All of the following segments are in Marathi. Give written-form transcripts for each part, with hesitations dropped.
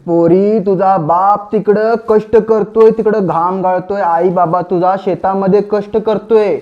पोरी तुझा बाप तिकडं कष्ट करतोय, तिकडं घाम गाळतोय, आई बाबा तुझा शेतामध्ये कष्ट करतोय,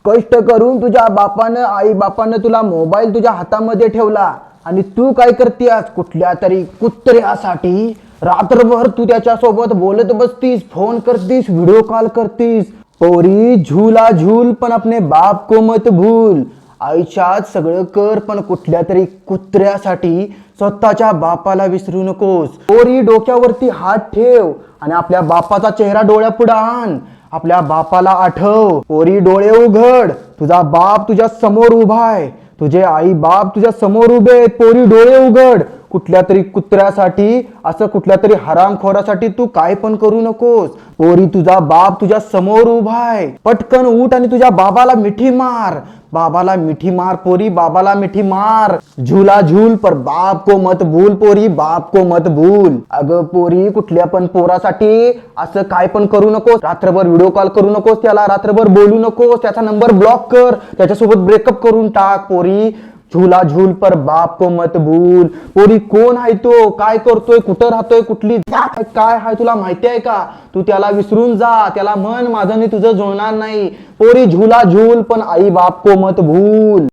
कष्ट करून तुझ्या बापानं आई बापानं तुला मोबाईल तुझ्या हातामध्ये ठेवला आणि तू काय करतेस, कुठल्या तरी कुत्र्यासाठी रात्रभर तू त्याच्यासोबत बोलत बसतीस, फोन करतीस, व्हिडिओ कॉल करतीस। पोरी झूला झूल पण अपने बाप को मत भूल। आयुष्यात सगळं कर पण कुठल्या तरी कुत्र्यासाठी स्वतःच्या बापाला विसरू नकोस। पोरी डोक्यावरती हात ठेव आणि आपल्या बापाचा चेहरा डोळ्यापुढे आण, आपल्या बापाला आठव। पोरी डोळे उघड, तुझा बाप तुझ्या समोर उभा आहे, तुझे आई बाप तुझ्या समोर उभे आहेत। पोरी डोळे उघड, कुठल्या तरी कुत्र्यासाठी असं कुठल्या तरी हरामखोरासाठी तू काय पण करू नकोस। पोरी तुझा बाप तुझ्या समोर उभा आहे, पटकन उठ आणि तुझ्या बाबाला मिठी मार, बाबाला मिठी मार पोरी, बाबाला मिठी मार। झूला झूल पर बाप को मत भूल पोरी, बाप को मत भूल। अगं पोरी कुठल्या पण पोरासाठी असं काय पण करू नकोस, रात्रभर व्हिडिओ कॉल करू नकोस, त्याला रात्रभर बोलू नकोस, त्याचा नंबर ब्लॉक कर, त्याच्यासोबत ब्रेकअप करून टाक। पोरी झूला झूल पर बाप को मत भूल। पोरी कोण आहे तो, काय करतोय, कुठं राहतोय, कुठली जात काय आहे तुला माहिती आहे का? तू त्याला विसरून जा, त्याला म्हण माझं आणि तुझं जुळणार नाही। पोरी झूला झूल पण आई बाप को मत भूल।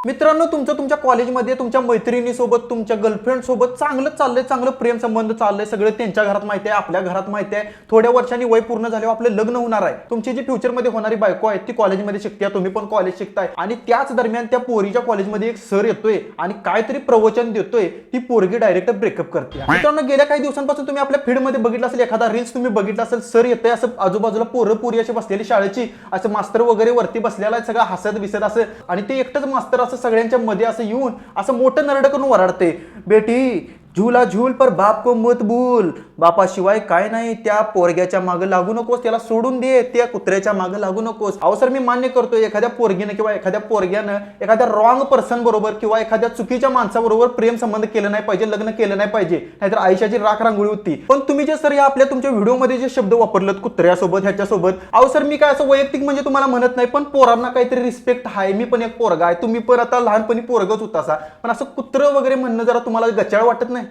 मित्रांनो, तुमच्या कॉलेजमध्ये तुमच्या मैत्रिणीसोबत, तुमच्या गर्लफ्रेंड सोबत चांगलं चाललंय, चांगलं प्रेम संबंध चाललंय, सगळं त्यांच्या घरात माहिती आहे, आपल्या घरात माहिती आहे। थोड्या वर्षांनी वय पूर्ण झाल्यावर आपलं लग्न होणार आहे, तुमची जी फ्युचरमध्ये होणारी बायको आहे ती कॉलेजमध्ये शिकते, तुम्ही पण कॉलेज शिकताय आणि त्याच दरम्यान त्या पोरीच्या कॉलेजमध्ये एक सर येतोय आणि काहीतरी प्रवचन देतोय, ती पोरगी डायरेक्ट ब्रेकअप करते। मित्रांनो, गेल्या काही दिवसांपासून तुम्ही आपल्या फीडमध्ये बघितलं असेल, एखादा रील्स तुम्ही बघितला असेल, सर येतंय असं आजूबाजूला पोरं पोरी अशी बसलेली शाळेची, असं मास्तर वगैरे वरती बसलेला आहे, सगळं हसत बिसत असं, आणि ते एकटंच मास्तर असं सगळ्यांच्या मध्ये असं येऊन असं मोठं नरड करून वराडते, बेटी झूला झूल पर बाप को मत भूल। बापाशिवाय काय नाही, त्या पोरग्याच्या मागे लागू नकोस, त्याला सोडून दे, त्या कुत्र्याच्या मागे लागू नकोस। अहो सर, मी मान्य करतोय, एखाद्या पोरगीनं किंवा एखाद्या पोरग्यानं एखाद्या रॉंग पर्सन बरोबर किंवा एखाद्या चुकीच्या माणसाबरोबर प्रेम संबंध केलं नाही पाहिजे, लग्न केलं नाही पाहिजे, नाहीतर आयुष्याची राख रांगोळी होती। पण तुम्ही जे सर या आपल्या तुमच्या व्हिडिओमध्ये जे शब्द वापरलेत कुत्र्यासोबत ह्याच्यासोबत, अहो सर मी काय असं वैयक्तिक म्हणजे तुम्हाला म्हणत नाही, पण पोरांना काहीतरी रिस्पेक्ट आहे, मी पण एक पोरगा आहे, तुम्ही पण आता लहानपणी पोरगच होता, पण असं कुत्र वगैरे म्हणणं जरा तुम्हाला गचाळ वाटत नाही?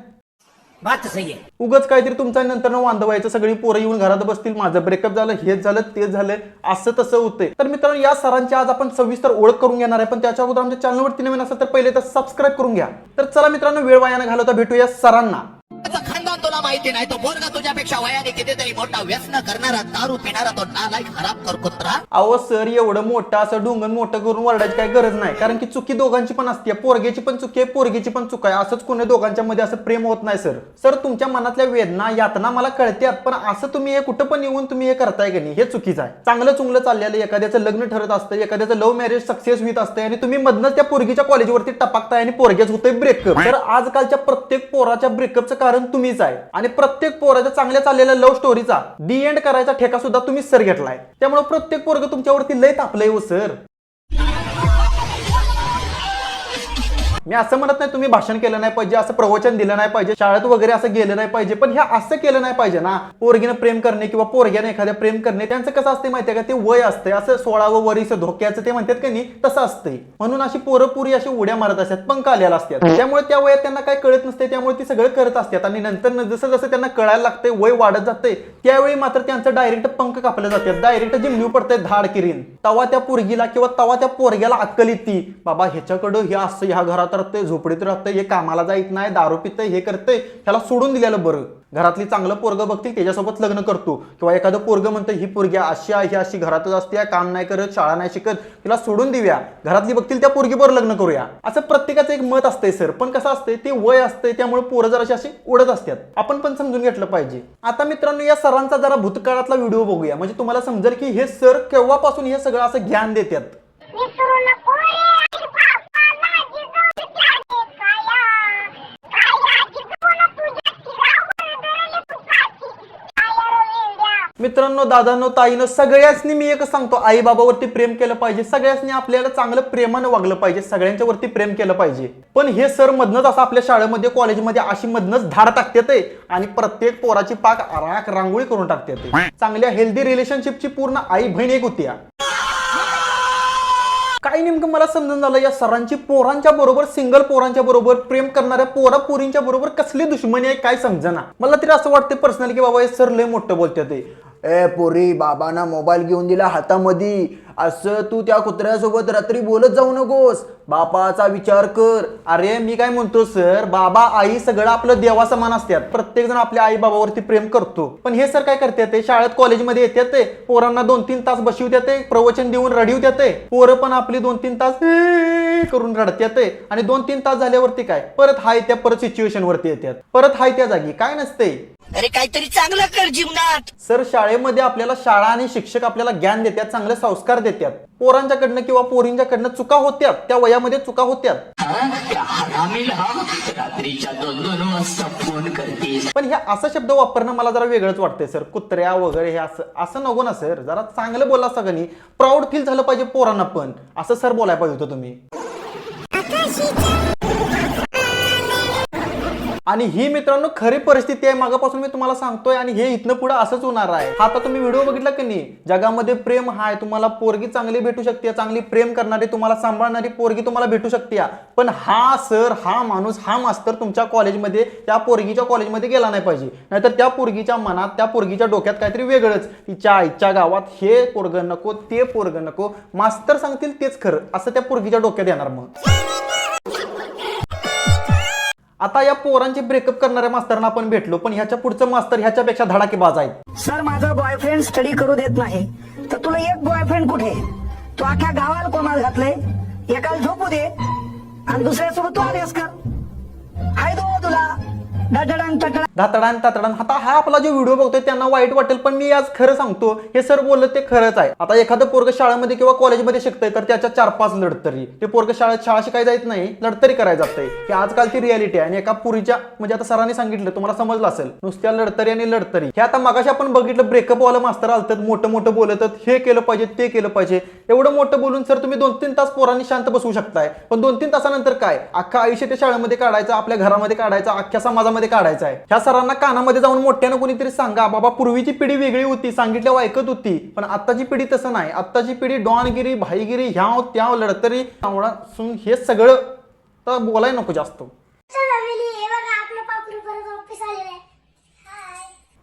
बात सही आहे। उगाच काहीतरी तुमचा नंतर वांद व्हायचं, सगळी पोरं येऊन घरात बसतील, माझं ब्रेकअप झालं, हेच झालं, तेच झालं, असं तसं होतंय। तर मित्रांनो, या सरांची आज आपण सविस्तर ओळख करून घेणार आहे, पण त्याच्या अगोदर आमच्या चॅनलवरती नवीन असेल तर पहिले तर सबस्क्राईब करून घ्या। तर चला मित्रांनो, वेळ वाया न घालवता भेटूया सरांना। खानदान तुला माहिती नाही, तो पोरगा तुझ्यापेक्षा वयाने कितीतरी मोठा व्यसन करणारा, दारू पिणारा, तो नालायक हरामखोर कुत्रा। अहो सर, एवढं मोठं असं डोंगण मोठं करून वरडायची काही गरज नाही, कारण की चुकी दोघांची पण असते, पोरग्याची पण चुकी आहे, पोरगीची पण चुक आहे, असंच कोणी दोघांच्या मध्ये असं प्रेम होत नाही। सर तुमच्या मनातल्या वेदना यातना मला कळतात, पण असं तुम्ही हे कुठं पण येऊन तुम्ही हे करताय की नाही, हे चुकीचं आहे। चांगलं चुंगलं चाललेलं, एखाद्याचं लग्न ठरत असतं, एखाद्याचं लव्ह मॅरेज सक्सेस होत असतं आणि तुम्ही मधनच त्या पोरगीच्या कॉलेजवरती टपाकताय आणि पोरग्याच होतंय ब्रेकअप। तर आजकालच्या प्रत्येक पोराच्या ब्रेकअपचं कारण तुम्हीच आहे आणि प्रत्येक पोराच्या चांगल्या चाललेल्या लव्ह स्टोरीचा दी एंड करायचा ठेका सुद्धा तुम्ही सर घेतलाय, त्यामुळे प्रत्येक पोरग तुमच्यावरती लय तापलंय हो सर। मी असं म्हणत नाही तुम्ही भाषण केलं नाही पाहिजे, असं प्रवचन दिलं नाही पाहिजे, शाळेत वगैरे असं गेलं नाही पाहिजे, पण हे असं केलं नाही पाहिजे ना। पोरगीनं प्रेम करणे किंवा पोरग्याने एखाद्या प्रेम करणे, त्यांचं कसं असते माहितीये का, ते वय असते असं 16वं वर्ष धोक्याचं ते म्हणतात की नाही, तसं असते, म्हणून अशी पोरं पुरी अशी उड्या मारत असतात, पंख आलेला असतात, त्यामुळे त्या वयात त्यांना काय कळत नसते, त्यामुळे ती सगळं करत असतात आणि नंतर जसं जसं त्यांना कळायला लागतंय, वय वाढत जाते, त्यावेळी मात्र त्यांचं डायरेक्ट पंख कापले जातात, डायरेक्ट जिमनीव पडते धाड किरीन। तवा त्या पोरगीला किंवा तवा त्या पोरग्याला अक्कल येते, बाबा ह्याच्याकडं हे असं, ह्या घरात राहते, झोपडीत राहते, हे कामाला जात नाही, दारू पितंय, हे करतंय, ह्याला सोडून दिलेलं बरं। घरातली चांगलं पोरग बघतील, त्याच्यासोबत लग्न करतो, किंवा एखादं पोरग म्हणतं ही पोरगी अशी आहे, अशी घरातच असते, काम नाही करत, शाळा नाही शिकत, तिला सोडून देऊया, घरातली बघतील त्या पोरगीबरोबर लग्न करूया, असं प्रत्येकाचं एक मत असतंय सर। पण कसं असतंय, ते वय असतंय, त्यामुळे पोरं जरा अशी उडत असतात, आपण पण समजून घेतलं पाहिजे। आता मित्रांनो, या सरांचा जरा भूतकाळातला व्हिडिओ बघूया, म्हणजे तुम्हाला समजेल की हे सर केव्हापासून हे सगळं असं ज्ञान देतात। मित्रांनो, दादांनो, ताईनो, सगळ्यांनी मी एक सांगतो, आई बाबावरती प्रेम केलं पाहिजे, सगळ्यांनी आपल्याला चांगलं प्रेमानं वागलं पाहिजे, सगळ्यांच्या वरती प्रेम केलं पाहिजे। पण हे सर मधनच असं आपल्या शाळेमध्ये कॉलेजमध्ये अशी मधनच धाड टाकतात आणि प्रत्येक पोराची पाक राख रांगोळी करून टाकतात। चांगल्या हेल्दी रिलेशनशिपची पूर्ण आई बहीण एक होती। काय नेमकं मला समजून झालं या सरांची पोरांच्या बरोबर सिंगल पोरांच्या बरोबर प्रेम करणाऱ्या पोरींच्या बरोबर कसली दुश्मनी आहे काय समजना. मला तरी असं वाटतं पर्सनली की बाबा हे सर लय मोठं बोलते ते. ए पोरी, बाबांना मोबाईल घेऊन दिला हातामध्ये, असं तू त्या कुत्र्यासोबत रात्री बोलत जाऊ नकोस, बापाचा विचार कर. अरे मी काय म्हणतो सर, बाबा आई सगळं आपलं देवा समान असतात. प्रत्येक जण आपल्या आई बाबावरती प्रेम करतो. पण हे सर काय करतात ते शाळेत कॉलेजमध्ये येतात ते पोरांना 2-3 तास बसवतात ते प्रवचन देऊन रडवतात ते पोरं पण आपली 2-3 तास करून रडतात आणि 2-3 तास झाल्यावरती काय परत हाय त्या परत सिच्युएशन वरती येतात, परत हाय त्या जागी काय नसते. अरे काहीतरी चांगलं कर जीवनात. सर शाळेमध्ये आपल्याला शाळा आणि शिक्षक आपल्याला ज्ञान देतात, चांगले संस्कार देतात. पोरांच्याकडनं किंवा पोरींच्याकडनं चुका होत्यात, त्या वयामध्ये चुका होत्यात. रात्रीच्या 2-2 वाजता फोन करतेस. पण हे असा शब्द वापरणं मला जरा वेगळंच वाटतंय सर. कुत्र्या वगैरे हे असं नको ना सर. जरा चांगलं बोला सगळ्यांनी, प्राऊड फील झालं पाहिजे पोरांना पण. असं सर बोलायला पाहिजे होतं तुम्ही. आणि ही मित्रांनो खरी परिस्थिती आहे, मागापासून मी तुम्हाला सांगतोय. आणि हे इथनं पुढे असंच होणार आहे. हा आता तुम्ही व्हिडिओ बघितला की नाही, जगामध्ये प्रेम हाय, तुम्हाला पोरगी चांगली भेटू शकते, चांगली प्रेम करणारी तुम्हाला सांभाळणारी पोरगी तुम्हाला भेटू शकते. पण हा सर, हा माणूस, हा मास्तर तुमच्या कॉलेजमध्ये त्या पोरगीच्या कॉलेजमध्ये गेला नाही पाहिजे. नाहीतर त्या पोरगीच्या मनात, त्या पोरगीच्या डोक्यात काहीतरी वेगळंच, तिच्या आईच्या गावात हे पोरगं नको, ते पोरगं नको, मास्तर सांगतील तेच खरं असं त्या पोरगीच्या डोक्यात येणार. मग आता या पोरांची ब्रेकअप करणाऱ्या मास्तरांना आपण भेटलो, पण ह्याच्या पुढचं मास्तर ह्याच्यापेक्षा धडाकेबाज आहे. सर माझा बॉयफ्रेंड स्टडी करू देत नाही, तर तुला एक बॉयफ्रेंड कुठे? तू अख्ख्या गावाला कोणाला घातलंय? एकाला झोपू दे आणि दुसऱ्यासोबत तू आलेस कर. हाय दो तुला धातडान तातडान. आता हा आपला जो व्हिडिओ बघतोय त्यांना वाईट वाटेल, पण मी आज खरं सांगतो, हे सर बोललं ते खरंच आहे. आता एखादं पोरग शाळेमध्ये किंवा कॉलेजमध्ये शिकतंय तर त्याच्या 4-5 लढतरी, ते पोरग शाळा शिकायला जायच नाही, लढतरी करायला जातंय. ही आजकालची रियालिटी आहे. आणि एका पुरीच्या म्हणजे आता सरांनी सांगितलं, तुम्हाला समजलं असेल, नुसत्या लढतरी आणि लढतरी. हे आता मगाशी आपण बघितलं, ब्रेकअप वाला मास्तर आलतात, मोठं बोलतात, हे केलं पाहिजे, ते केलं पाहिजे. एवढं मोठं बोलून सर तुम्ही 2-3 तास पोरांनी शांत बसवू शकताय. पण 2-3 तासानंतर काय अख्खा आयुष्य त्या शाळेमध्ये काढायचं, आपल्या घरामध्ये काढायचं, अख्ख्या समाजामध्ये काढायचं आहे. ह्या सरांना कानामध्ये जाऊन मोठ्यानं कोणीतरी सांगा, बाबा पूर्वीची पिढी वेगळी होती, सांगितल्यावर ऐकत होती, पण आत्ताची पिढी तसं नाही. आत्ताची पिढी डॉनगिरी, भाईगिरी, ह्याव त्याव लढतरी, हे सगळं तर बोलाय नको जास्त.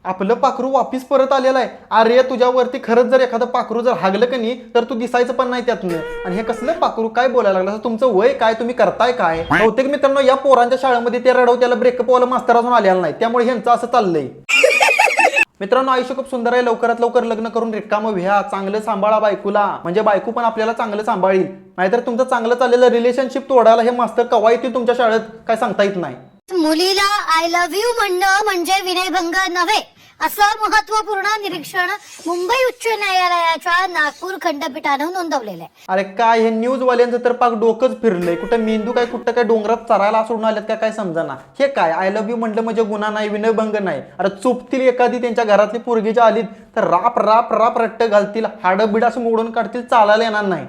आपलं पाखरू वापिस परत आलेलं आहे. अरे तुझ्यावरती खरंच जर एखादं पाखरू जर हागलं का नाही तर तू दिसायचं पण नाही त्यातनं. आणि हे कसलं पाखरू काय बोलायला लागलं, तुमचं वय काय, तुम्ही करताय काय? बहुतेक मित्रांनो या पोरांच्या शाळेमध्ये ते रडवत्याला ब्रेकअप वाला मास्तर अजून आलेला नाही, त्यामुळे ह्यांचं असं चाललंय. मित्रांनो आयुष्य खूप सुंदर आहे. लवकरात लवकर लग्न करून रिकामं व्हा, चांगलं सांभाळा बायकोला, म्हणजे बायको पण आपल्याला चांगलं सांभाळील. नाहीतर तुमचं चांगलं चाललेलं रिलेशनशिप तोडायला हे मास्तर कवा येतील तुमच्या शाळेत काय सांगता येत नाही. मुलीला आय लव्ह यू म्हणणं म्हणजे विनयभंग नव्हे, असं महत्वपूर्ण निरीक्षण मुंबई उच्च न्यायालयाच्या नागपूर खंडपीठानं नोंदवलेलं आहे. अरे काय हे न्यूज वाल्यांचं तर पाक डोकंच फिरलंय. कुठं मेंदू काय, कुठं काय डोंगरात चरायला सोडून आल्यात काय समजना. हे काय आय लव्ह यू म्हटलं म्हणजे गुन्हा नाही, विनयभंग नाही. अरे चुपतील एखादी त्यांच्या घरातली पोरगी आलीत तर राप राप राप रट्ट घालतील, हाडं बिड असं मोडून काढतील, चालायला येणार नाही.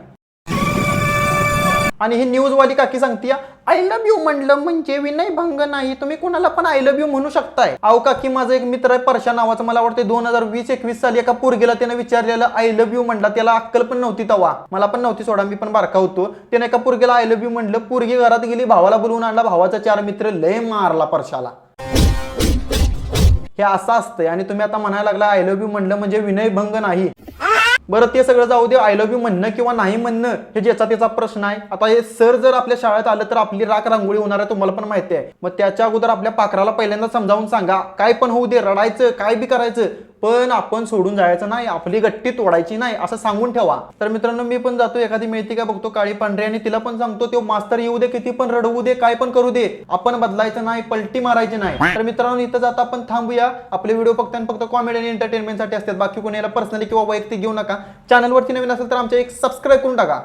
आणि ही न्यूजवाली काकी सांगते आय लव्ह यू म्हणलं म्हणजे विनयभंग नाही, तुम्ही कोणाला पण आय लव्ह यू म्हणू शकताय. अहो काकी, माझा एक मित्र आहे परशा नावाचा, मला वाटतं 2020-21 साली एका पोरगीला त्याने विचारलेलं आय लव्ह यू म्हणला, त्याला अक्कल पण नव्हती तवा, मला पण नव्हती सोडा, मी पण बारका होतो. त्याने एका पोरगीला आय लव्ह यू म्हणलं, पोरगी घरात गेली, भावाला बोलवून आणला, भावाचा 4 मित्र लय मारला परशाला. हे असं असतंय. आणि तुम्ही आता म्हणायला लागला आय लव्ह यू म्हणलं म्हणजे विनयभंग नाही. बरं ते सगळं जाऊ दे, आय लव्ह यू म्हणणं किंवा नाही म्हणणं हे ज्याचा त्याचा प्रश्न आहे. आता हे सर जर आपल्या शाळेत आलं तर आपली राख रांगोळी होणार आहे, तुम्हाला पण माहिती आहे. मग त्याच्या अगोदर आपल्या पाखराला पहिल्यांदा समजावून सांगा, काय पण होऊ दे, रडायचं काय बी करायचं, पण आपण सोडून जायचं नाही, आपली गट्टी तोडायची नाही असं सांगून ठेवा. तर मित्रांनो मी पण जातो, एखादी मिळते का बघतो काळी पांढरी, आणि तिला पण सांगतो तो मास्तर येऊ दे, किती पण रडवू दे, काय पण करू दे, आपण बदलायचं नाही, पलटी मारायची नाही. तर मित्रांनो इथं जाता आपण थांबूया. आपले व्हिडिओ फक्त कॉमेडी आणि एंटरटेनमेंटसाठी असतात, बाकी कोणी याला पर्सनली किंवा वैयक्तिक घेऊ नका. चॅनलवरती नवीन असेल तर आमच्या एक सबस्क्राईब करून टाका.